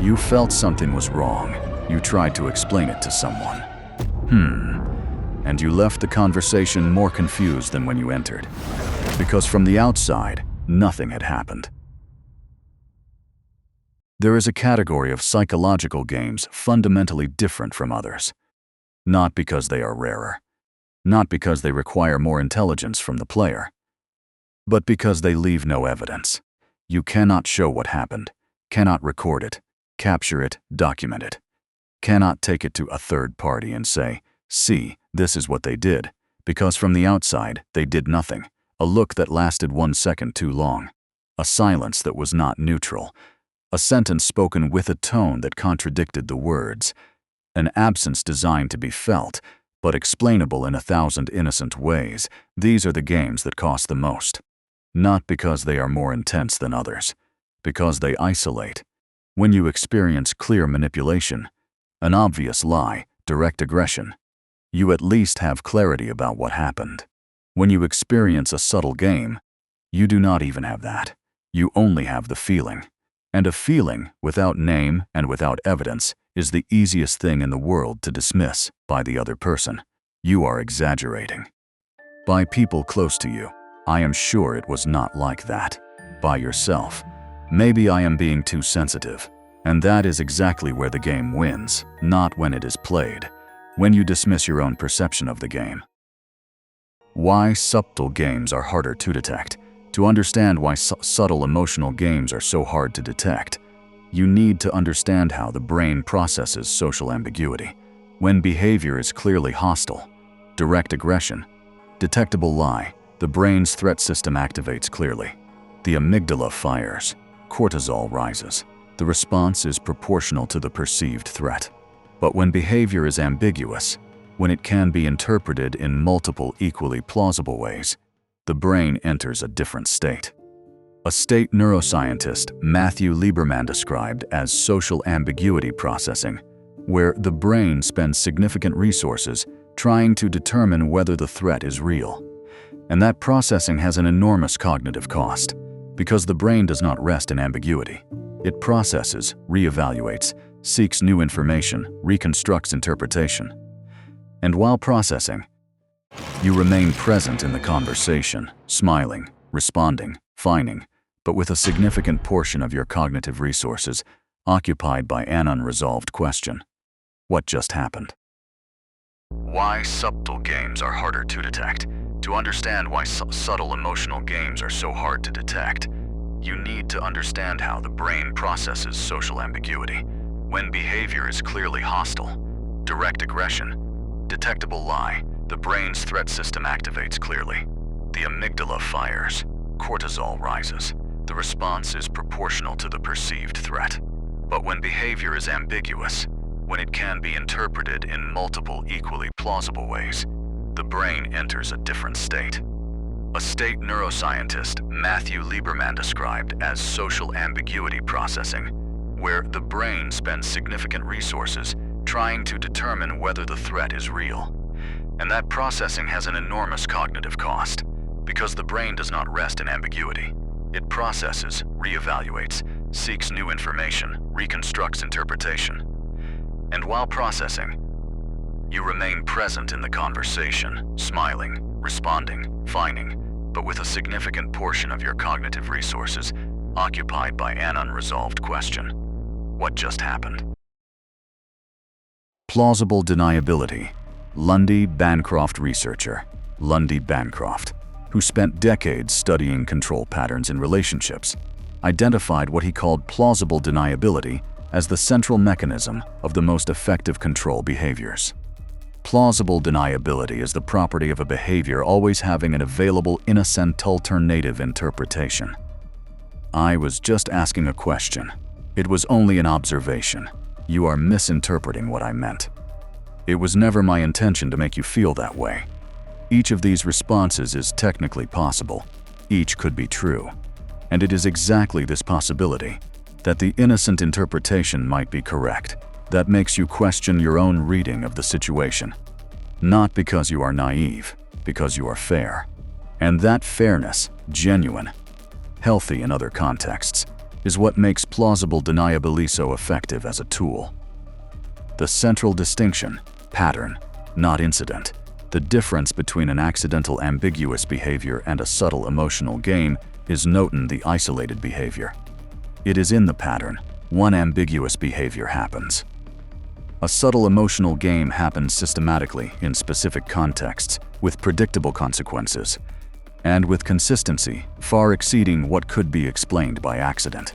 You felt something was wrong. You tried to explain it to someone. And you left the conversation more confused than when you entered. Because from the outside, nothing had happened. There is a category of psychological games fundamentally different from others. Not because they are rarer. Not because they require more intelligence from the player. But because they leave no evidence. You cannot show what happened, cannot record it, capture it, document it. Cannot take it to a third party and say, see, this is what they did, because from the outside, they did nothing. A look that lasted 1 second too long. A silence that was not neutral. A sentence spoken with a tone that contradicted the words. An absence designed to be felt, but explainable in 1,000 innocent ways. These are the games that cost the most. Not because they are more intense than others, because they isolate. When you experience clear manipulation, an obvious lie, direct aggression, you at least have clarity about what happened. When you experience a subtle game, you do not even have that. You only have the feeling. And a feeling, without name and without evidence, is the easiest thing in the world to dismiss by the other person. You are exaggerating. By people close to you, I am sure it was not like that. By yourself, maybe I am being too sensitive. And that is exactly where the game wins, not when it is played, when you dismiss your own perception of the game. Why subtle games are harder to detect. To understand why subtle emotional games are so hard to detect, you need to understand how the brain processes social ambiguity. When behavior is clearly hostile, direct aggression, detectable lie, the brain's threat system activates clearly. The amygdala fires, cortisol rises. The response is proportional to the perceived threat. But when behavior is ambiguous, when it can be interpreted in multiple equally plausible ways, the brain enters a different state. A state neuroscientist Matthew Lieberman described as social ambiguity processing, where the brain spends significant resources trying to determine whether the threat is real. And that processing has an enormous cognitive cost, because the brain does not rest in ambiguity. It processes, reevaluates, seeks new information, reconstructs interpretation. And while processing, you remain present in the conversation, smiling, responding, finding, but with a significant portion of your cognitive resources occupied by an unresolved question. What just happened? Why subtle games are harder to detect. To understand why subtle emotional games are so hard to detect, you need to understand how the brain processes social ambiguity. When behavior is clearly hostile, direct aggression, detectable lie, the brain's threat system activates clearly. The amygdala fires, cortisol rises. The response is proportional to the perceived threat. But when behavior is ambiguous, when it can be interpreted in multiple equally plausible ways, the brain enters a different state. A state neuroscientist Matthew Lieberman described as social ambiguity processing, where the brain spends significant resources trying to determine whether the threat is real. And that processing has an enormous cognitive cost, because the brain does not rest in ambiguity. It processes, reevaluates, seeks new information, reconstructs interpretation. And while processing, you remain present in the conversation, smiling, responding, finding, but with a significant portion of your cognitive resources occupied by an unresolved question. What just happened? Plausible deniability. Lundy Bancroft researcher, Lundy Bancroft, who spent decades studying control patterns in relationships, identified what he called plausible deniability as the central mechanism of the most effective control behaviors. Plausible deniability is the property of a behavior always having an available innocent alternative interpretation. I was just asking a question. It was only an observation. You are misinterpreting what I meant. It was never my intention to make you feel that way. Each of these responses is technically possible. Each could be true. And it is exactly this possibility, that the innocent interpretation might be correct, that makes you question your own reading of the situation. Not because you are naive, because you are fair. And that fairness, genuine, healthy in other contexts, is what makes plausible deniability so effective as a tool. The central distinction, pattern, not incident. The difference between an accidental ambiguous behavior and a subtle emotional game is not in the isolated behavior. It is in the pattern. One ambiguous behavior happens. A subtle emotional game happens systematically in specific contexts with predictable consequences, and with consistency far exceeding what could be explained by accident.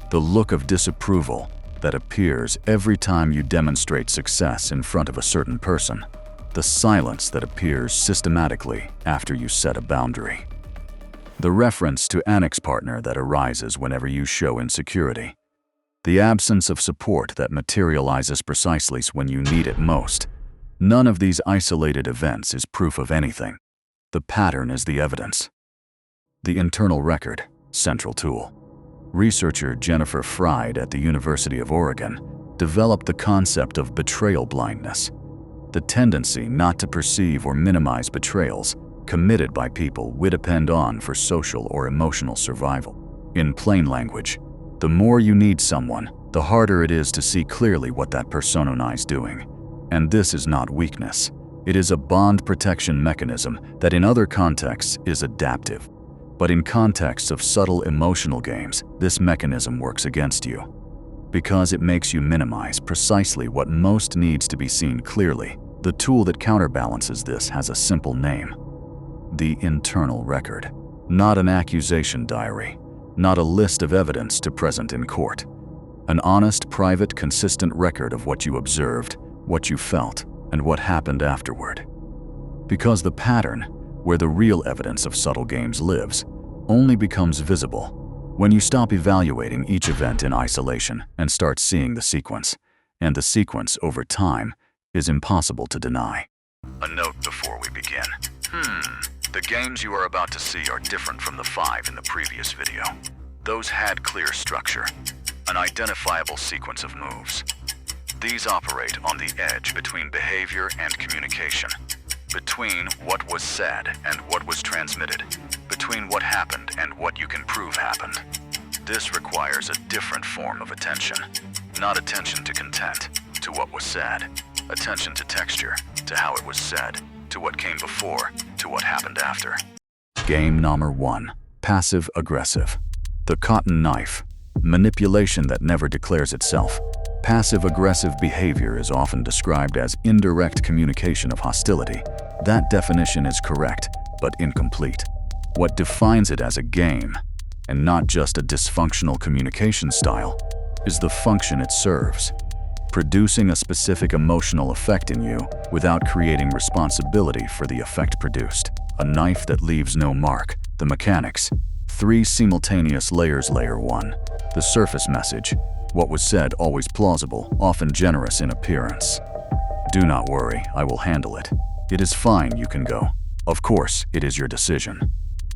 The look of disapproval that appears every time you demonstrate success in front of a certain person. The silence that appears systematically after you set a boundary. The reference to annex partner that arises whenever you show insecurity. The absence of support that materializes precisely when you need it most. None of these isolated events is proof of anything. The pattern is the evidence. The internal record, central tool. Researcher Jennifer Fried at the University of Oregon developed the concept of betrayal blindness, the tendency not to perceive or minimize betrayals committed by people we depend on for social or emotional survival. In plain language, the more you need someone, the harder it is to see clearly what that persona is doing. And this is not weakness. It is a bond protection mechanism that in other contexts is adaptive. But in contexts of subtle emotional games, this mechanism works against you. Because it makes you minimize precisely what most needs to be seen clearly, the tool that counterbalances this has a simple name. The internal record. Not an accusation diary. Not a list of evidence to present in court. An honest, private, consistent record of what you observed, what you felt, and what happened afterward. Because the pattern, where the real evidence of subtle games lives, only becomes visible when you stop evaluating each event in isolation and start seeing the sequence. And the sequence, over time, is impossible to deny. A note before we begin. The games you are about to see are different from the 5 in the previous video. Those had clear structure, an identifiable sequence of moves. These operate on the edge between behavior and communication, between what was said and what was transmitted, between what happened and what you can prove happened. This requires a different form of attention, not attention to content, to what was said, attention to texture, to how it was said, to what came before, to what happened after. Game number 1. Passive-aggressive. The cotton knife. Manipulation that never declares itself. Passive-aggressive behavior is often described as indirect communication of hostility. That definition is correct, but incomplete. What defines it as a game, and not just a dysfunctional communication style, is the function it serves. Producing a specific emotional effect in you without creating responsibility for the effect produced. A knife that leaves no mark. The mechanics. 3 simultaneous layers. Layer 1. The surface message. What was said always plausible, often generous in appearance. Do not worry, I will handle it. It is fine, you can go. Of course, it is your decision.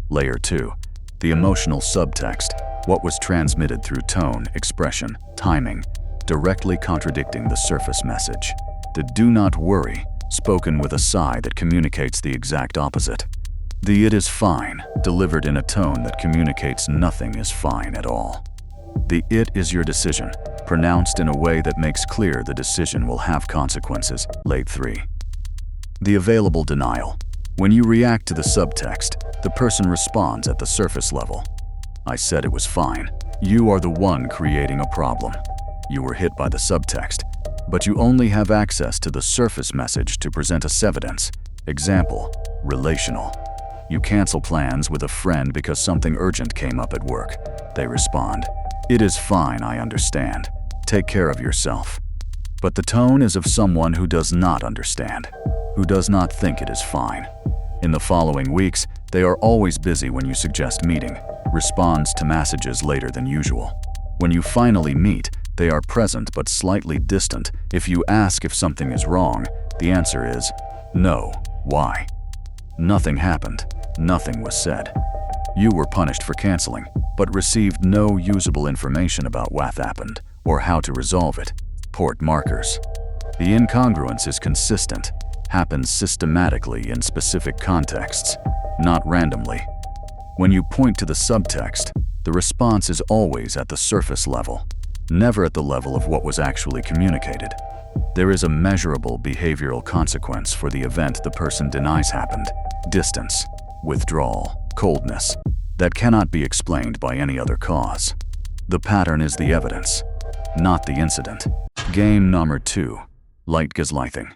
Layer 2. The emotional subtext. What was transmitted through tone, expression, timing, directly contradicting the surface message. The do not worry, spoken with a sigh that communicates the exact opposite. The it is fine, delivered in a tone that communicates nothing is fine at all. The it is your decision, pronounced in a way that makes clear the decision will have consequences. Layer 3. The available denial. When you react to the subtext, the person responds at the surface level. I said it was fine. You are the one creating a problem. You were hit by the subtext, but you only have access to the surface message to present as evidence. Example, relational. You cancel plans with a friend because something urgent came up at work. They respond, it is fine, I understand. Take care of yourself. But the tone is of someone who does not understand, who does not think it is fine. In the following weeks, they are always busy when you suggest meeting, responds to messages later than usual. When you finally meet, they are present but slightly distant. If you ask if something is wrong, the answer is no. Why? Nothing happened. Nothing was said. You were punished for canceling, but received no usable information about what happened or how to resolve it. Port markers. The incongruence is consistent, happens systematically in specific contexts, not randomly. When you point to the subtext, The response is always at the surface level, never at the level of what was actually communicated. There is a measurable behavioral consequence for the event the person denies happened: distance, withdrawal, coldness, that cannot be explained by any other cause. The pattern is the evidence, not the incident. Game number 2. Light gaslighting.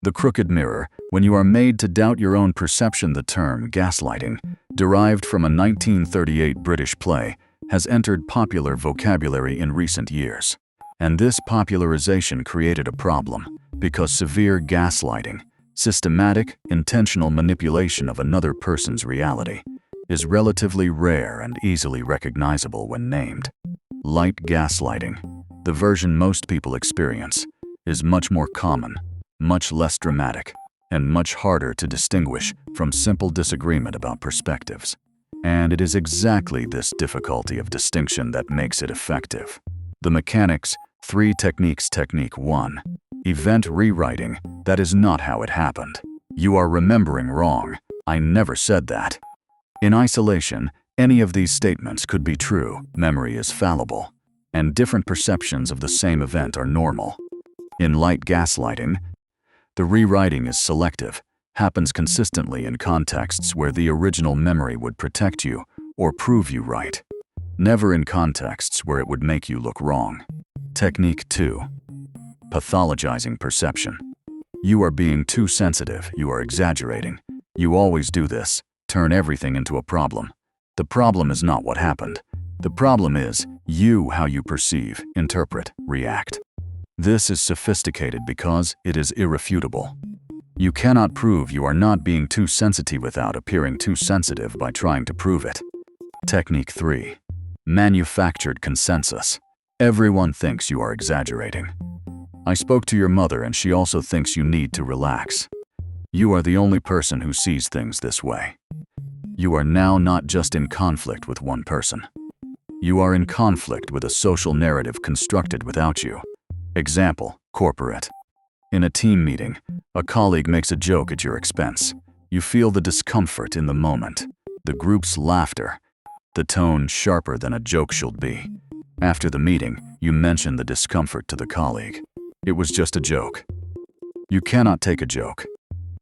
The crooked mirror. When you are made to doubt your own perception, the term gaslighting, derived from a 1938 British play, has entered popular vocabulary in recent years. And this popularization created a problem, because severe gaslighting, systematic, intentional manipulation of another person's reality, is relatively rare and easily recognizable when named. Light gaslighting, the version most people experience, is much more common, much less dramatic, and much harder to distinguish from simple disagreement about perspectives. And it is exactly this difficulty of distinction that makes it effective. The mechanics. 3 techniques. Technique 1. Event rewriting. That is not how it happened. You are remembering wrong. I never said that. In isolation, any of these statements could be true. Memory is fallible, and different perceptions of the same event are normal. In light gaslighting, the rewriting is selective, happens consistently in contexts where the original memory would protect you or prove you right, never in contexts where it would make you look wrong. Technique 2. Pathologizing perception. You are being too sensitive, you are exaggerating. You always do this, turn everything into a problem. The problem is not what happened. The problem is how you perceive, interpret, react. This is sophisticated because it is irrefutable. You cannot prove you are not being too sensitive without appearing too sensitive by trying to prove it. Technique 3. Manufactured consensus. Everyone thinks you are exaggerating. I spoke to your mother and she also thinks you need to relax. You are the only person who sees things this way. You are now not just in conflict with one person. You are in conflict with a social narrative constructed without you. Example, corporate. In a team meeting, a colleague makes a joke at your expense. You feel the discomfort in the moment, the group's laughter, the tone sharper than a joke should be. After the meeting, you mention the discomfort to the colleague. It was just a joke. You cannot take a joke.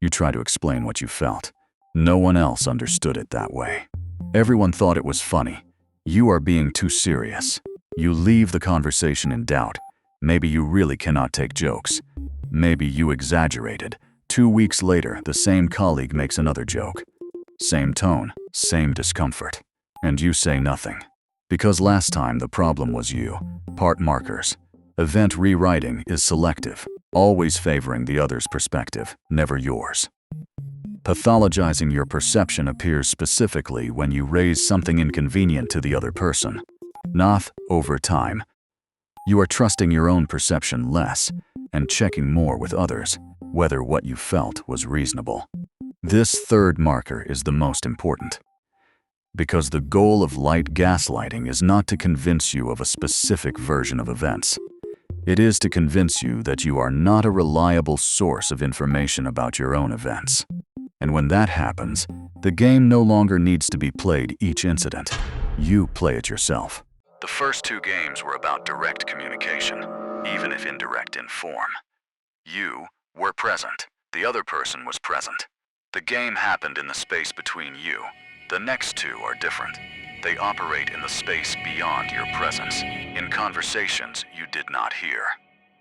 You try to explain what you felt. No one else understood it that way. Everyone thought it was funny. You are being too serious. You leave the conversation in doubt. Maybe you really cannot take jokes. Maybe you exaggerated. 2 weeks later, the same colleague makes another joke. Same tone, same discomfort. And you say nothing. Because last time the problem was you. Part markers. Event rewriting is selective, always favoring the other's perspective, never yours. Pathologizing your perception appears specifically when you raise something inconvenient to the other person. Not over time. You are trusting your own perception less and checking more with others whether what you felt was reasonable. This third marker is the most important. Because the goal of light gaslighting is not to convince you of a specific version of events. It is to convince you that you are not a reliable source of information about your own events. And when that happens, the game no longer needs to be played each incident. You play it yourself. The first 2 games were about direct communication, even if indirect in form. You were present. The other person was present. The game happened in the space between you. The next 2 are different. They operate in the space beyond your presence, in conversations you did not hear,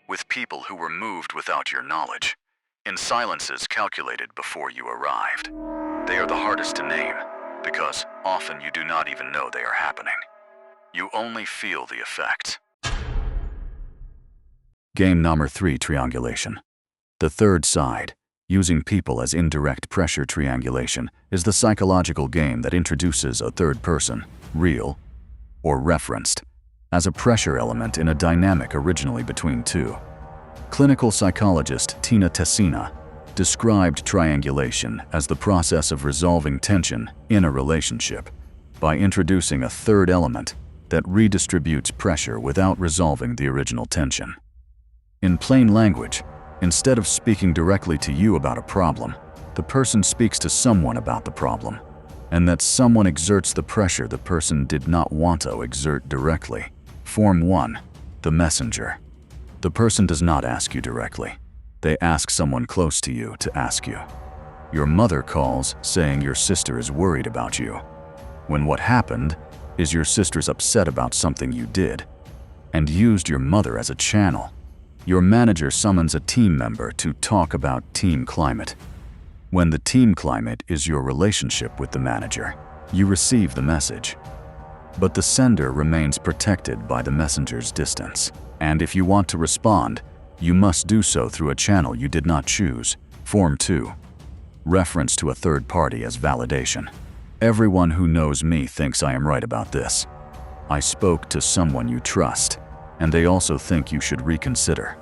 with people who were moved without your knowledge, in silences calculated before you arrived. They are the hardest to name, because often you do not even know they are happening. You only feel the effects. Game number 3, triangulation. The third side, using people as indirect pressure. Triangulation is the psychological game that introduces a third person, real or referenced, as a pressure element in a dynamic originally between 2. Clinical psychologist Tina Tessina described triangulation as the process of resolving tension in a relationship by introducing a third element that redistributes pressure without resolving the original tension. In plain language, instead of speaking directly to you about a problem, the person speaks to someone about the problem. and that someone exerts the pressure the person did not want to exert directly. Form 1. The messenger. The person does not ask you directly. They ask someone close to you to ask you. Your mother calls saying your sister is worried about you, when what happened is your sister's upset about something you did and used your mother as a channel. Your manager summons a team member to talk about team climate. When the team climate is your relationship with the manager, you receive the message. But the sender remains protected by the messenger's distance. And if you want to respond, you must do so through a channel you did not choose. Form 2. Reference to a third party as validation. Everyone who knows me thinks I am right about this. I spoke to someone you trust, and they also think you should reconsider.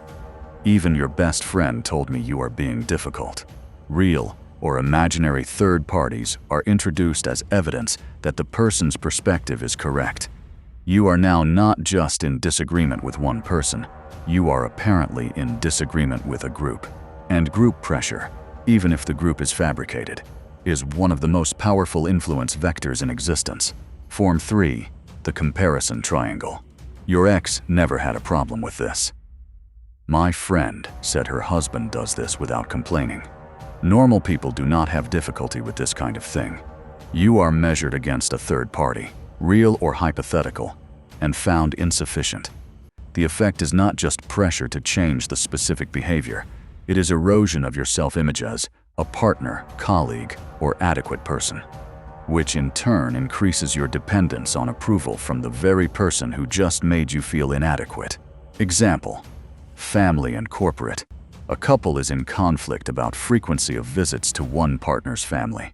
Even your best friend told me you are being difficult. Real or imaginary third parties are introduced as evidence that the person's perspective is correct. You are now not just in disagreement with one person, you are apparently in disagreement with a group. And group pressure, even if the group is fabricated, is one of the most powerful influence vectors in existence. Form 3. The comparison triangle. Your ex never had a problem with this. My friend said her husband does this without complaining. Normal people do not have difficulty with this kind of thing. You are measured against a third party, real or hypothetical, and found insufficient. The effect is not just pressure to change the specific behavior, it is erosion of your self-image as a partner, colleague, or adequate person, which in turn increases your dependence on approval from the very person who just made you feel inadequate. Example: family and corporate. A couple is in conflict about frequency of visits to one partner's family.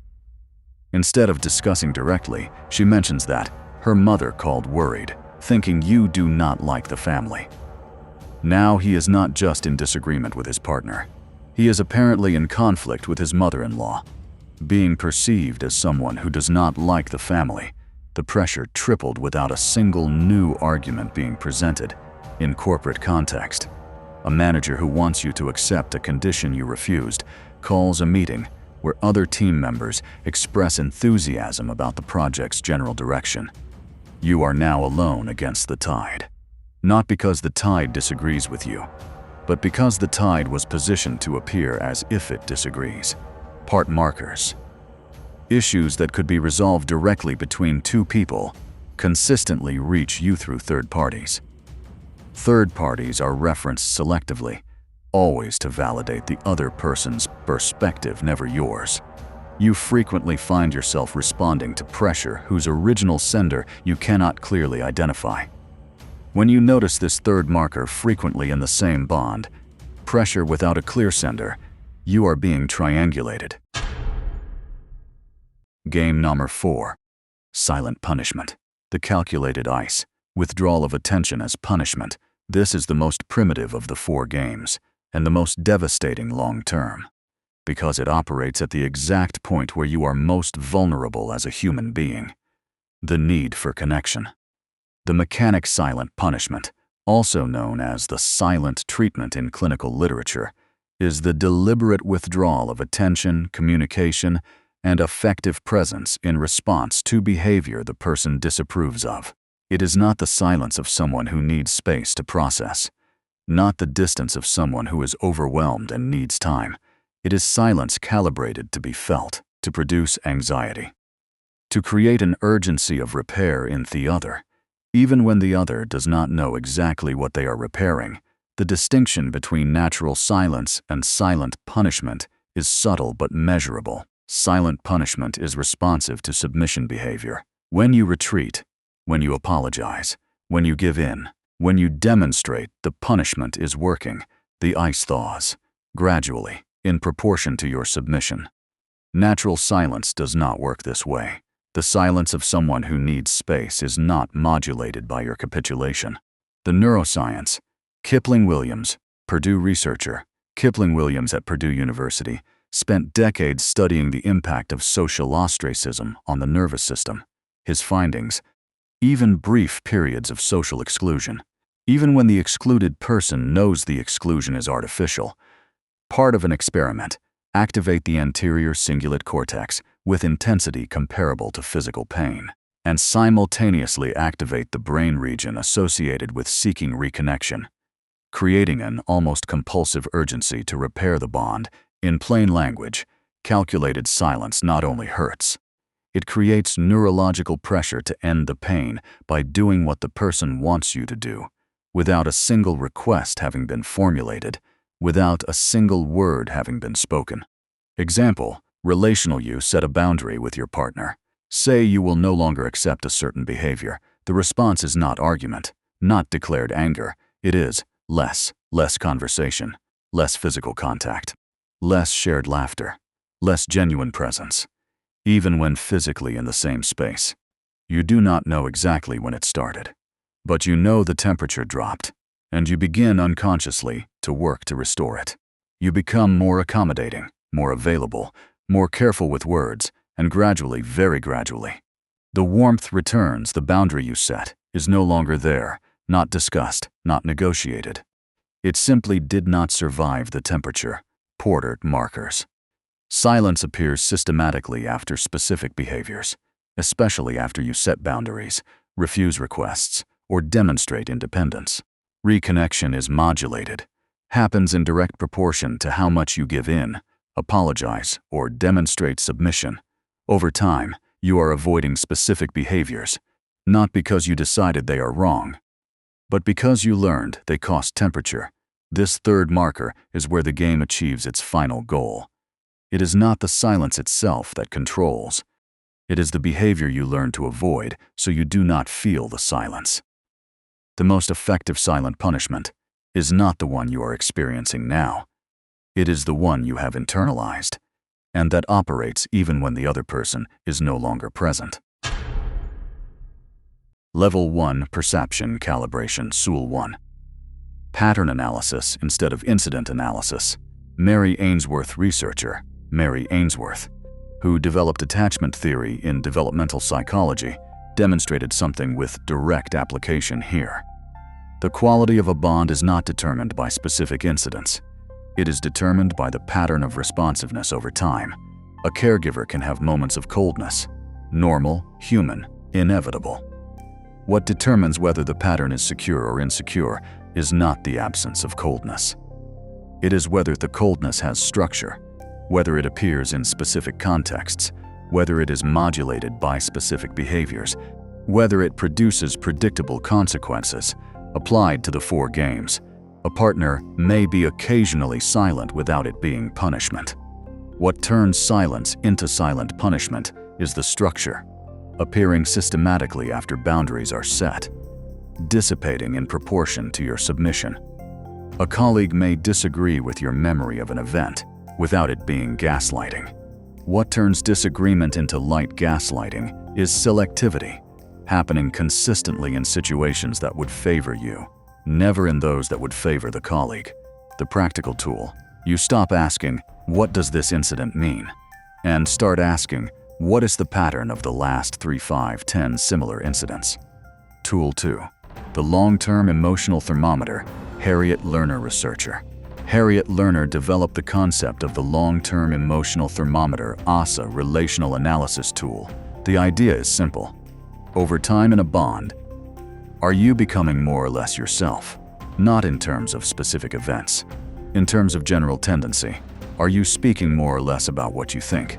Instead of discussing directly, she mentions that her mother called worried, thinking you do not like the family. Now he is not just in disagreement with his partner. He is apparently in conflict with his mother-in-law. Being perceived as someone who does not like the family, the pressure tripled without a single new argument being presented. In corporate context, a manager who wants you to accept a condition you refused calls a meeting where other team members express enthusiasm about the project's general direction. You are now alone against the tide. Not because the tide disagrees with you, but because the tide was positioned to appear as if it disagrees. Part markers. Issues that could be resolved directly between two people consistently reach you through third parties. Third parties are referenced selectively, always to validate the other person's perspective, never yours. You frequently find yourself responding to pressure whose original sender you cannot clearly identify. When you notice this third marker frequently in the same bond, pressure without a clear sender, you are being triangulated. Game number 4. Silent punishment. The calculated ice. Withdrawal of attention as punishment. This is the most primitive of the 4 games, and the most devastating long-term, because it operates at the exact point where you are most vulnerable as a human being. The need for connection. The mechanic silent punishment, also known as the silent treatment in clinical literature, is the deliberate withdrawal of attention, communication, and affective presence in response to behavior the person disapproves of. It is not the silence of someone who needs space to process, not the distance of someone who is overwhelmed and needs time. It is silence calibrated to be felt, to produce anxiety, to create an urgency of repair in the other, even when the other does not know exactly what they are repairing. The distinction between natural silence and silent punishment is subtle but measurable. Silent punishment is responsive to submission behavior. When you retreat, when you apologize, when you give in, when you demonstrate the punishment is working, the ice thaws, gradually, in proportion to your submission. Natural silence does not work this way. The silence of someone who needs space is not modulated by your capitulation. The neuroscience. Kipling-Williams, Purdue researcher. Kipling-Williams at Purdue University spent decades studying the impact of social ostracism on the nervous system. His findings: even brief periods of social exclusion, even when the excluded person knows the exclusion is artificial, part of an experiment, activate the anterior cingulate cortex, with intensity comparable to physical pain, and simultaneously activate the brain region associated with seeking reconnection, creating an almost compulsive urgency to repair the bond. In plain language, calculated silence not only hurts, it creates neurological pressure to end the pain by doing what the person wants you to do, without a single request having been formulated, without a single word having been spoken. Example, relational: you set a boundary with your partner. Say you will no longer accept a certain behavior. The response is not argument, not declared anger. It is less conversation, less physical contact, less shared laughter, less genuine presence. Even when physically in the same space, you do not know exactly when it started, but you know the temperature dropped, and you begin unconsciously to work to restore it. You become more accommodating, more available, more careful with words, and gradually, very gradually, the warmth returns. The boundary you set is no longer there, not discussed, not negotiated. It simply did not survive the temperature. Porter markers. Silence appears systematically after specific behaviors, especially after you set boundaries, refuse requests, or demonstrate independence. Reconnection is modulated, happens in direct proportion to how much you give in, apologize, or demonstrate submission. Over time, you are avoiding specific behaviors, not because you decided they are wrong, but because you learned they cost temperature. This third marker is where the game achieves its final goal. It is not the silence itself that controls. It is the behavior you learn to avoid so you do not feel the silence. The most effective silent punishment is not the one you are experiencing now. It is the one you have internalized, and that operates even when the other person is no longer present. Level 1 Perception Calibration Sul 1. Pattern analysis instead of incident analysis. Mary Ainsworth researcher, Mary Ainsworth, who developed attachment theory in developmental psychology, demonstrated something with direct application here. The quality of a bond is not determined by specific incidents. It is determined by the pattern of responsiveness over time. A caregiver can have moments of coldness, normal, human, inevitable. What determines whether the pattern is secure or insecure is not the absence of coldness. It is whether the coldness has structure, whether it appears in specific contexts, whether it is modulated by specific behaviors, whether it produces predictable consequences. Applied to the 4 games, a partner may be occasionally silent without it being punishment. What turns silence into silent punishment is the structure, appearing systematically after boundaries are set, dissipating in proportion to your submission. A colleague may disagree with your memory of an event without it being gaslighting. What turns disagreement into light gaslighting is selectivity, happening consistently in situations that would favor you, never in those that would favor the colleague. The practical tool: you stop asking, "What does this incident mean?" and start asking, "What is the pattern of the last 3, 5, 10 similar incidents?" Tool 2. The long-term emotional thermometer. Harriet Lerner researcher. Harriet Lerner developed the concept of the long-term emotional thermometer ASA relational analysis tool. The idea is simple. Over time in a bond, are you becoming more or less yourself? Not in terms of specific events. In terms of general tendency, are you speaking more or less about what you think?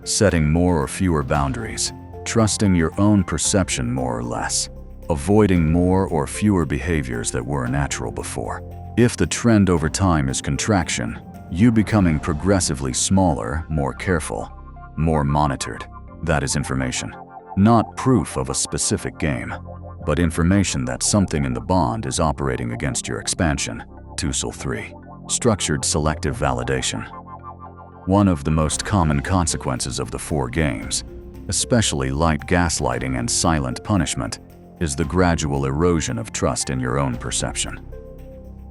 Setting more or fewer boundaries? Trusting your own perception more or less? Avoiding more or fewer behaviors that were natural before? If the trend over time is contraction, you becoming progressively smaller, more careful, more monitored. That is information. Not proof of a specific game, but information that something in the bond is operating against your expansion. Sul 3. Structured selective validation. One of the most common consequences of the 4 games, especially light gaslighting and silent punishment, is the gradual erosion of trust in your own perception.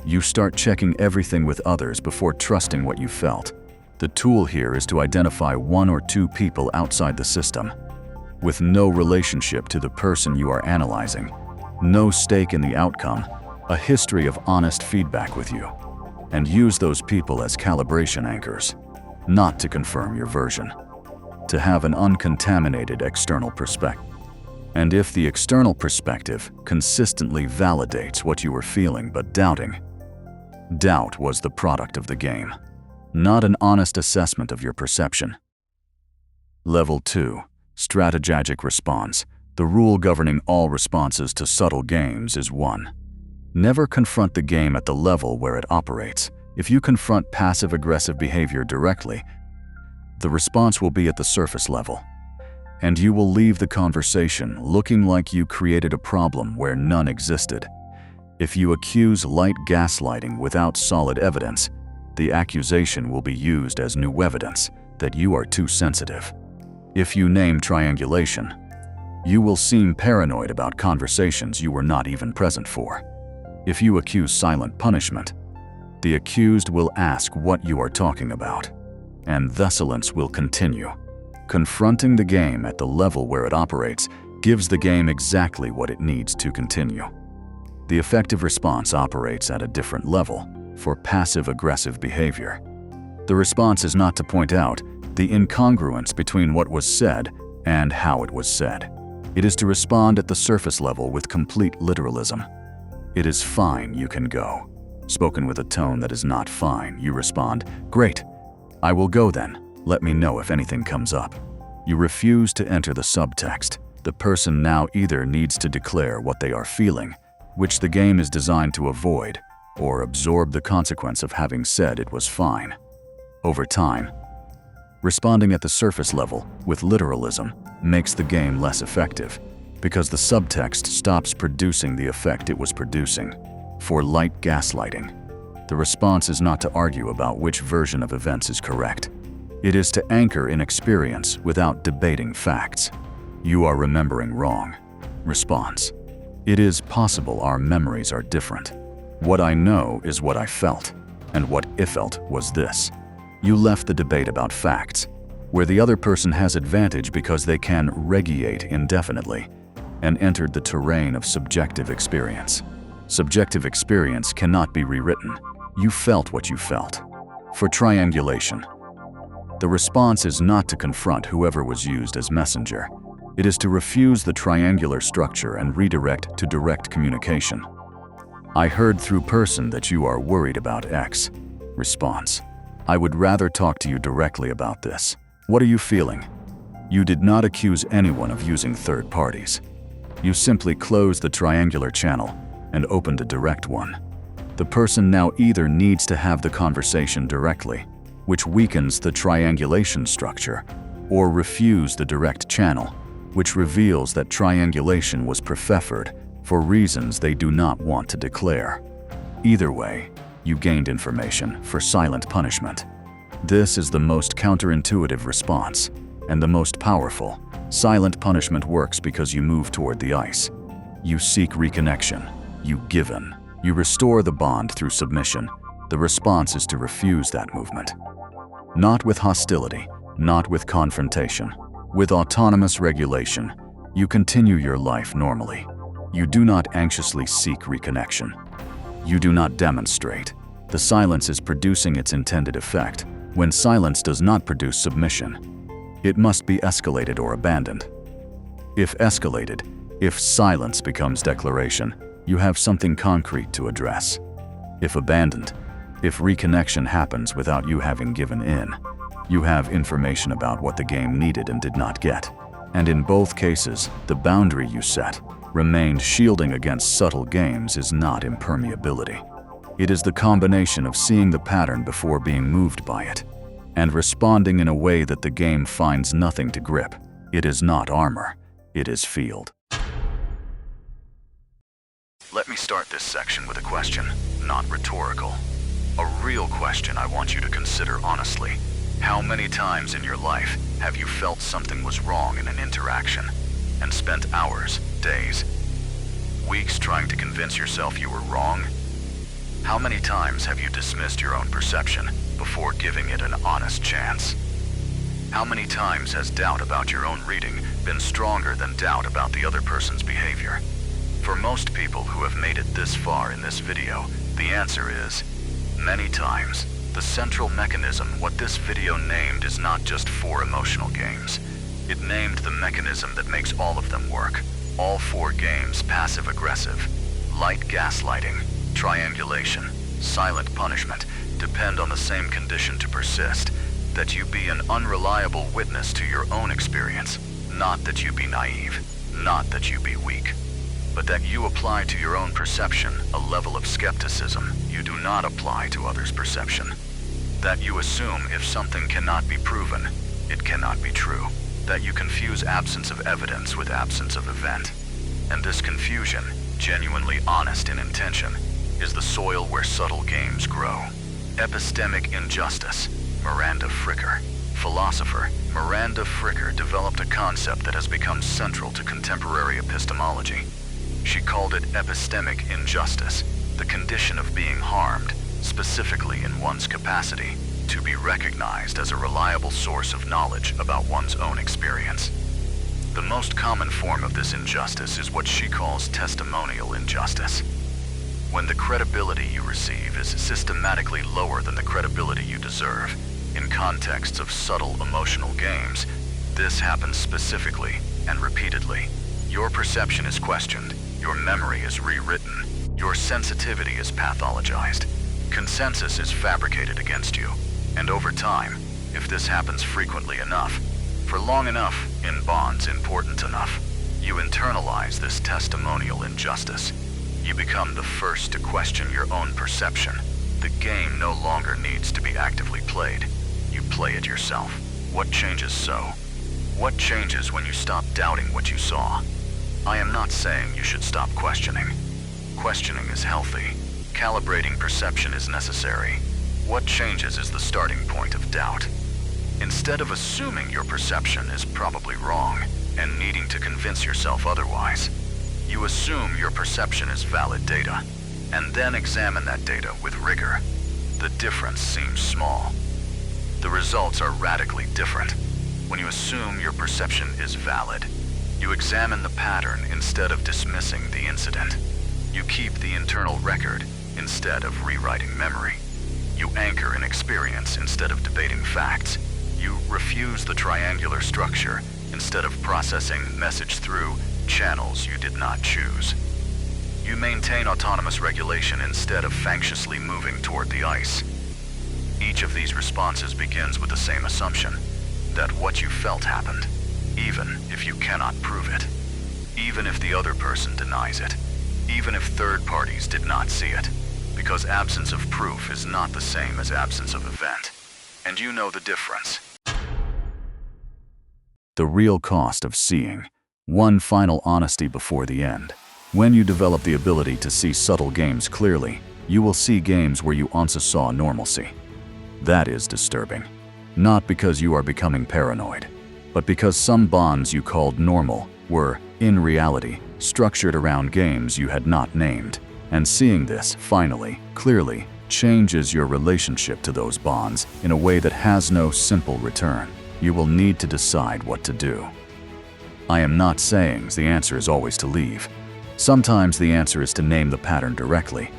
You start checking everything with others before trusting what you felt. The tool here is to identify 1 or 2 people outside the system, with no relationship to the person you are analyzing, no stake in the outcome, a history of honest feedback with you, and use those people as calibration anchors, not to confirm your version. to have an uncontaminated external perspective. And if the external perspective consistently validates what you were feeling but doubting, doubt was the product of the game, not an honest assessment of your perception. Level 2. Strategic response. The rule governing all responses to subtle games is 1. Never confront the game at the level where it operates. If you confront passive-aggressive behavior directly, the response will be at the surface level, and you will leave the conversation looking like you created a problem where none existed. If you accuse light gaslighting without solid evidence, the accusation will be used as new evidence that you are too sensitive. If you name triangulation, you will seem paranoid about conversations you were not even present for. If you accuse silent punishment, the accused will ask what you are talking about, and the silence will continue. Confronting the game at the level where it operates gives the game exactly what it needs to continue. The effective response operates at a different level for passive-aggressive behavior. The response is not to point out the incongruence between what was said and how it was said. It is to respond at the surface level with complete literalism. "It is fine, you can go." Spoken with a tone that is not fine, you respond, "Great, I will go then. Let me know if anything comes up." You refuse to enter the subtext. The person now either needs to declare what they are feeling, which the game is designed to avoid, or absorb the consequence of having said it was fine. Over time, responding at the surface level with literalism makes the game less effective, because the subtext stops producing the effect it was producing. For light gaslighting, the response is not to argue about which version of events is correct. It is to anchor in experience without debating facts. "You are remembering wrong." Response: "It is possible our memories are different. What I know is what I felt, and what I felt was this." You left the debate about facts, where the other person has advantage because they can regurgitate indefinitely, and entered the terrain of subjective experience. Subjective experience cannot be rewritten. You felt what you felt. For triangulation, the response is not to confront whoever was used as messenger. It is to refuse the triangular structure and redirect to direct communication. "I heard through person that you are worried about X." Response: "I would rather talk to you directly about this. What are you feeling?" You did not accuse anyone of using third parties. You simply closed the triangular channel and opened a direct one. The person now either needs to have the conversation directly, which weakens the triangulation structure, or refuse the direct channel, which reveals that triangulation was preferred for reasons they do not want to declare. Either way, you gained information for silent punishment. This is the most counterintuitive response, and the most powerful. Silent punishment works because you move toward the ice. You seek reconnection. You give in. You restore the bond through submission. The response is to refuse that movement. Not with hostility, not with confrontation. With autonomous regulation, you continue your life normally. You do not anxiously seek reconnection. You do not demonstrate. The silence is producing its intended effect. When silence does not produce submission, it must be escalated or abandoned. If escalated, if silence becomes declaration, you have something concrete to address. If abandoned, if reconnection happens without you having given in, you have information about what the game needed and did not get. And in both cases, the boundary you set remained. Shielding against subtle games is not impermeability. It is the combination of seeing the pattern before being moved by it, and responding in a way that the game finds nothing to grip. It is not armor, it is field. Let me start this section with a question, not rhetorical. A real question I want you to consider honestly. How many times in your life have you felt something was wrong in an interaction, and spent hours, days, weeks trying to convince yourself you were wrong? How many times have you dismissed your own perception before giving it an honest chance? How many times has doubt about your own reading been stronger than doubt about the other person's behavior? For most people who have made it this far in this video, the answer is many times. The central mechanism, what this video named, is not just 4 emotional games. It named the mechanism that makes all of them work. All 4 games, passive-aggressive, light gaslighting, triangulation, silent punishment, depend on the same condition to persist: that you be an unreliable witness to your own experience, not that you be naive, not that you be weak, but that you apply to your own perception a level of skepticism you do not apply to others' perception. That you assume if something cannot be proven, it cannot be true. That you confuse absence of evidence with absence of event. And this confusion, genuinely honest in intention, is the soil where subtle games grow. Epistemic injustice, Miranda Fricker. Philosopher Miranda Fricker developed a concept that has become central to contemporary epistemology. She called it epistemic injustice, the condition of being harmed, specifically in one's capacity to be recognized as a reliable source of knowledge about one's own experience. The most common form of this injustice is what she calls testimonial injustice. When the credibility you receive is systematically lower than the credibility you deserve, in contexts of subtle emotional games, this happens specifically and repeatedly. Your perception is questioned, your memory is rewritten, your sensitivity is pathologized, consensus is fabricated against you, and over time, if this happens frequently enough, for long enough, in bonds important enough, you internalize this testimonial injustice. You become the first to question your own perception. The game no longer needs to be actively played. You play it yourself. What changes so? What changes when you stop doubting what you saw? I am not saying you should stop questioning. Questioning is healthy. Calibrating perception is necessary. What changes is the starting point of doubt. Instead of assuming your perception is probably wrong and needing to convince yourself otherwise, you assume your perception is valid data, and then examine that data with rigor. The difference seems small. The results are radically different. When you assume your perception is valid, you examine the pattern instead of dismissing the incident. You keep the internal record instead of rewriting memory. You anchor in experience instead of debating facts. You refuse the triangular structure instead of processing message through channels you did not choose. You maintain autonomous regulation instead of factiously moving toward the ice. Each of these responses begins with the same assumption, that what you felt happened, even if you cannot prove it, even if the other person denies it, even if third parties did not see it, because absence of proof is not the same as absence of event, and you know the difference. The real cost of seeing. One final honesty before the end. When you develop the ability to see subtle games clearly, you will see games where you once saw normalcy. That is disturbing. Not because you are becoming paranoid, but because some bonds you called normal were, in reality, structured around games you had not named. And seeing this, finally, clearly, changes your relationship to those bonds in a way that has no simple return. You will need to decide what to do. I am not saying the answer is always to leave. Sometimes the answer is to name the pattern directly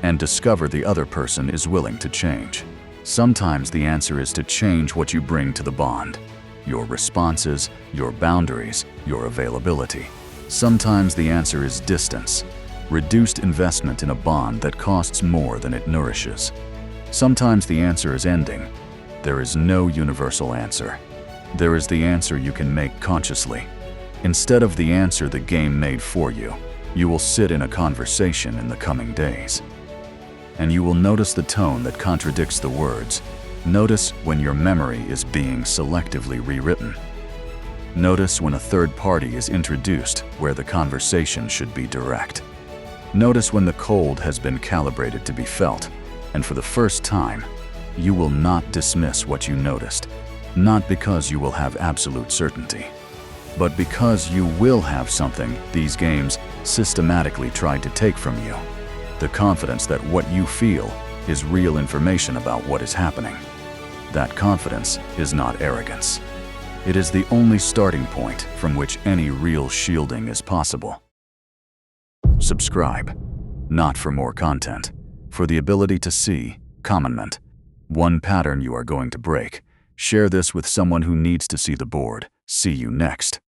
and discover the other person is willing to change. Sometimes the answer is to change what you bring to the bond, your responses, your boundaries, your availability. Sometimes the answer is distance, reduced investment in a bond that costs more than it nourishes. Sometimes the answer is ending. There is no universal answer. There is the answer you can make consciously. Instead of the answer the game made for you, you will sit in a conversation in the coming days. And you will notice the tone that contradicts the words. Notice when your memory is being selectively rewritten. Notice when a third party is introduced where the conversation should be direct. Notice when the cold has been calibrated to be felt, and for the first time, you will not dismiss what you noticed, not because you will have absolute certainty, but because you will have something these games systematically tried to take from you, the confidence that what you feel is real information about what is happening. That confidence is not arrogance. It is the only starting point from which any real shielding is possible. Subscribe, not for more content, for the ability to see, comment, One pattern you are going to break. Share this with someone who needs to see the board. See you next.